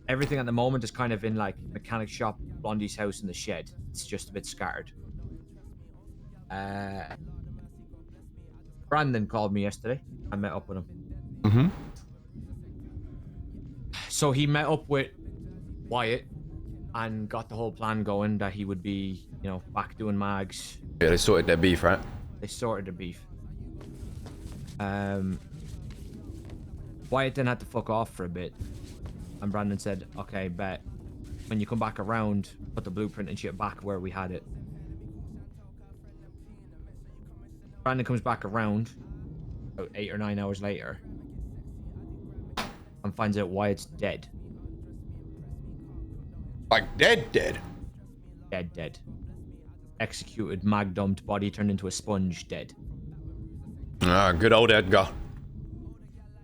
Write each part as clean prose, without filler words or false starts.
Everything at the moment is kind of in like mechanic shop, Blondie's house, and the shed. It's just a bit scattered. Brandon called me yesterday. I met up with him. Mm-hmm. So he met up with Wyatt and got the whole plan going that he would be, you know, back doing mags. Yeah, they sorted their beef, right? They sorted the beef. Wyatt then had to fuck off for a bit. And Brandon said, okay, bet. When you come back around, put the blueprint and shit back where we had it. Brandon comes back around about 8 or 9 hours later and finds out Wyatt's dead. Like dead? Dead. Executed, mag dumped, body turned into a sponge, dead. Ah, good old Edgar.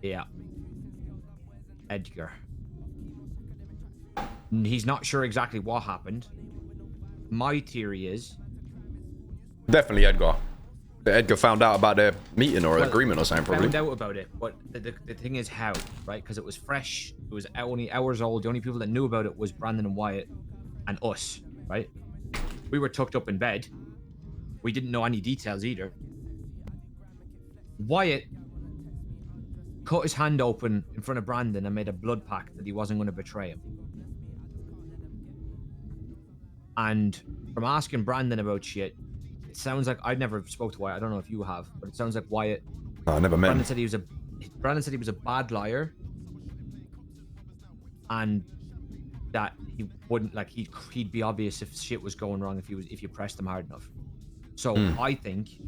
Yeah. Edgar. He's not sure exactly what happened. My theory is... Definitely Edgar. Edgar found out about their meeting or agreement or something, probably. Found out about it, but the thing is how, right? Because it was fresh. It was only hours old. The only people that knew about it was Brandon and Wyatt and us, right? We were tucked up in bed. We didn't know any details either. Wyatt cut his hand open in front of Brandon and made a blood pact that he wasn't going to betray him. And from asking Brandon about shit, it sounds like I never spoke to Wyatt. I don't know if you have, but it sounds like Wyatt. No, I never met him. Brandon said he was a bad liar, and that he wouldn't like he'd be obvious if shit was going wrong if you pressed him hard enough. So I think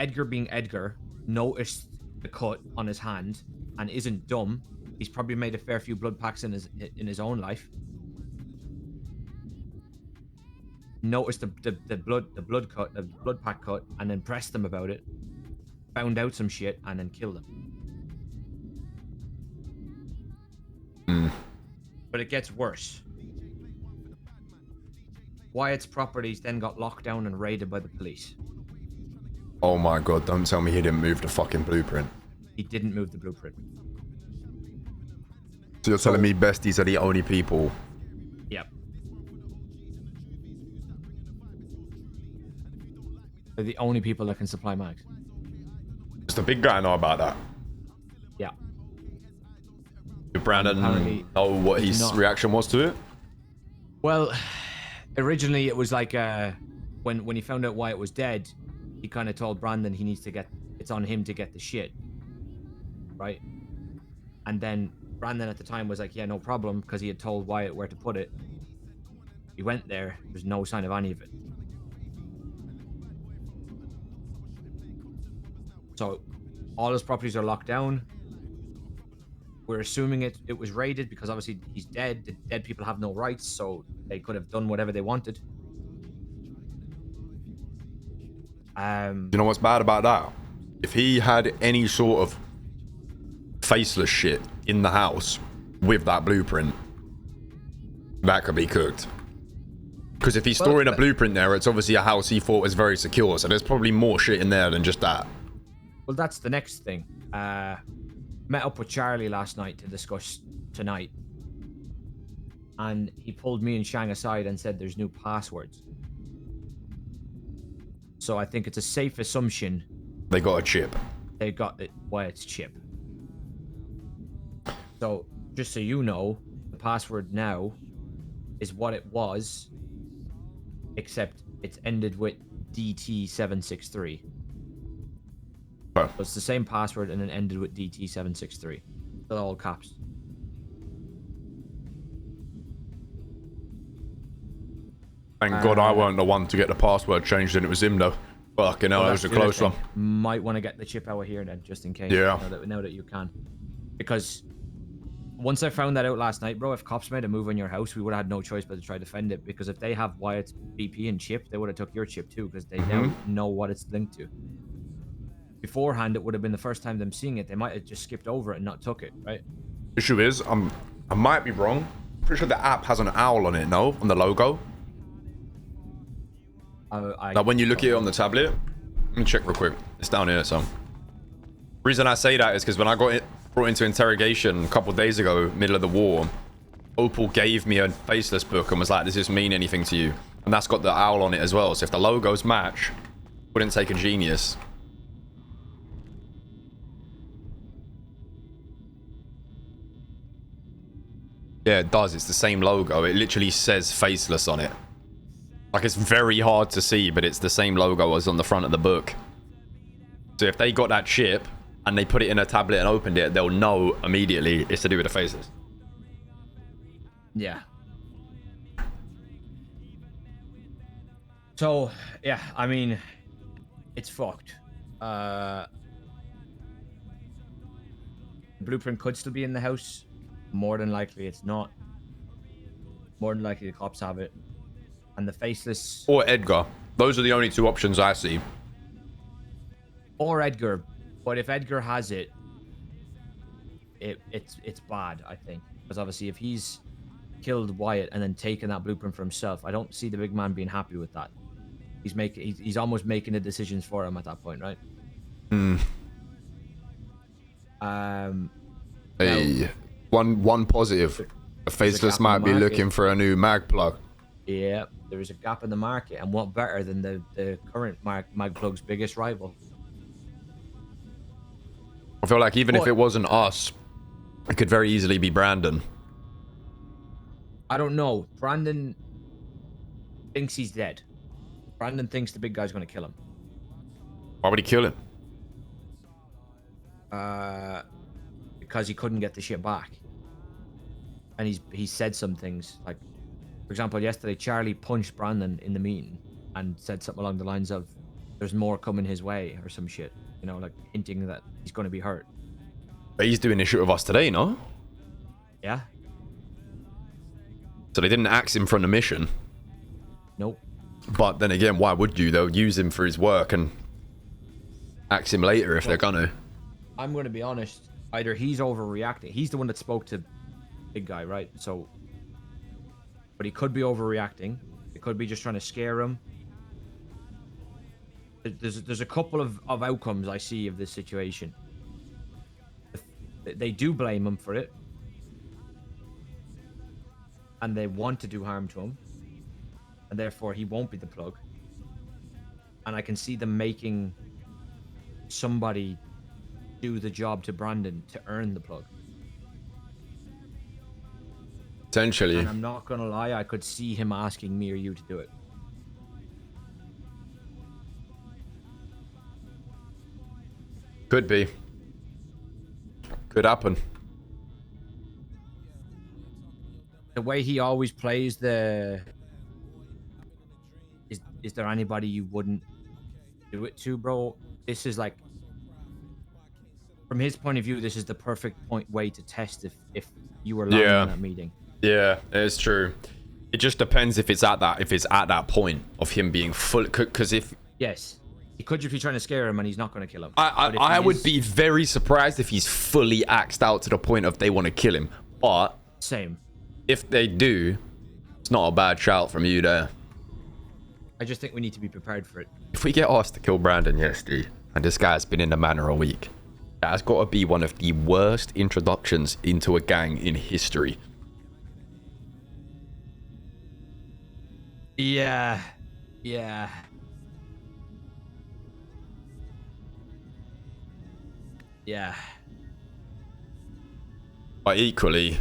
Edgar being Edgar noticed the cut on his hand and isn't dumb. He's probably made a fair few blood packs in his own life. Noticed the blood pack cut, and then pressed them about it, found out some shit, and then killed him. But it gets worse. Wyatt's properties then got locked down and raided by the police. Oh my god, don't tell me he didn't move the fucking blueprint. He didn't move the blueprint. So you're telling me besties are the only people? Yep. They're the only people that can supply mags. Does the big guy know about that? Yeah. Did Brandon know what his reaction was to it? Well, originally it was like when he found out Wyatt was dead, he kind of told Brandon he needs to it's on him to get the shit, right? And then Brandon at the time was like, yeah, no problem, because he had told Wyatt where to put it. He went there, there's no sign of any of it. So all his properties are locked down. We're assuming it was raided because obviously he's dead. The dead people have no rights, so they could have done whatever they wanted. You know what's bad about that? If he had any sort of faceless shit in the house with that blueprint, that could be cooked. Because if he's storing a blueprint there, it's obviously a house he thought was very secure, so there's probably more shit in there than just that. Well, that's the next thing. Met up with Charlie last night to discuss tonight, and he pulled me and Shang aside and said there's new passwords. So I think it's a safe assumption they got a chip. They got it. Wyatt's chip. So just so you know, the password now is what it was, except it's ended with DT763. Oh. So it's the same password and then ended with DT763. Still all caps. Thank God I weren't the one to get the password changed and it was him though. Fucking hell, that was a close one. Might want to get the chip out of here then, just in case. Yeah. Now that you can. Because once I found that out last night, bro, if cops made a move on your house, we would have had no choice but to try to defend it. Because if they have Wyatt's BP and chip, they would have took your chip too, because they now know what it's linked to. Beforehand, it would have been the first time them seeing it. They might have just skipped over it and not took it, right? Issue is, I might be wrong. Pretty sure the app has an owl on it, no? On the logo. Like when you look at it on the tablet, let me check real quick. It's down here, so. Reason I say that is because when I got brought into interrogation a couple of days ago, middle of the war, Opal gave me a faceless book and was like, does this mean anything to you? And that's got the owl on it as well. So if the logos match, wouldn't take a genius. Yeah, it does. It's the same logo. It literally says faceless on it. Like, it's very hard to see, but it's the same logo as on the front of the book. So if they got that chip and they put it in a tablet and opened it, they'll know immediately it's to do with the faceless. Yeah. So, yeah, I mean, it's fucked. Blueprint could still be in the house. More than likely, it's not. More than likely, the cops have it. And the faceless... Or Edgar. Those are the only two options I see. Or Edgar. But if Edgar has it, it's bad, I think. Because obviously, if he's killed Wyatt and then taken that blueprint for himself, I don't see the big man being happy with that. He's almost making the decisions for him at that point, right? Hmm. Hey, now, one positive. A faceless might be looking for a new mag plug. Yeah, there is a gap in the market, and what better than the current mag plug's biggest rival? I feel like even if it wasn't us, it could very easily be Brandon. I don't know. Brandon thinks he's dead. Brandon thinks the big guy's going to kill him. Why would he kill him? Because he couldn't get the shit back. And he said some things. Like, for example, yesterday, Charlie punched Brandon in the meeting and said something along the lines of, there's more coming his way, or some shit. You know, like hinting that he's going to be hurt. But he's doing this shit with us today, no? Yeah. So they didn't axe him from the mission. Nope. But then again, why would you? They'll use him for his work and axe him later if they're gonna. I'm going to be honest. Either he's overreacting. He's the one that spoke to big guy, right? So, but he could be overreacting. It could be just trying to scare him. There's a couple of outcomes I see of this situation. They do blame him for it, and they want to do harm to him, and therefore he won't be the plug. And I can see them making somebody do the job to Brandon to earn the plug. Potentially. And I'm not gonna lie, I could see him asking me or you to do it. Could be. Could happen. The way he always plays the... Is there anybody you wouldn't do it to, bro? This is like... From his point of view, this is the perfect way to test if you were lying in that meeting. Yeah, it's true. It just depends if it's at that point of him being full. Because if... Yes. He could just be trying to scare him and he's not going to kill him. I would be very surprised if he's fully axed out to the point of they want to kill him. But... Same. If they do, it's not a bad shout from you there. I just think we need to be prepared for it. If we get asked to kill Brandon, yes, dude, and this guy's been in the manor a week, that has got to be one of the worst introductions into a gang in history. Yeah. Yeah. Yeah. But equally,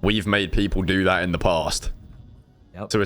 we've made people do that in the past. Yep. To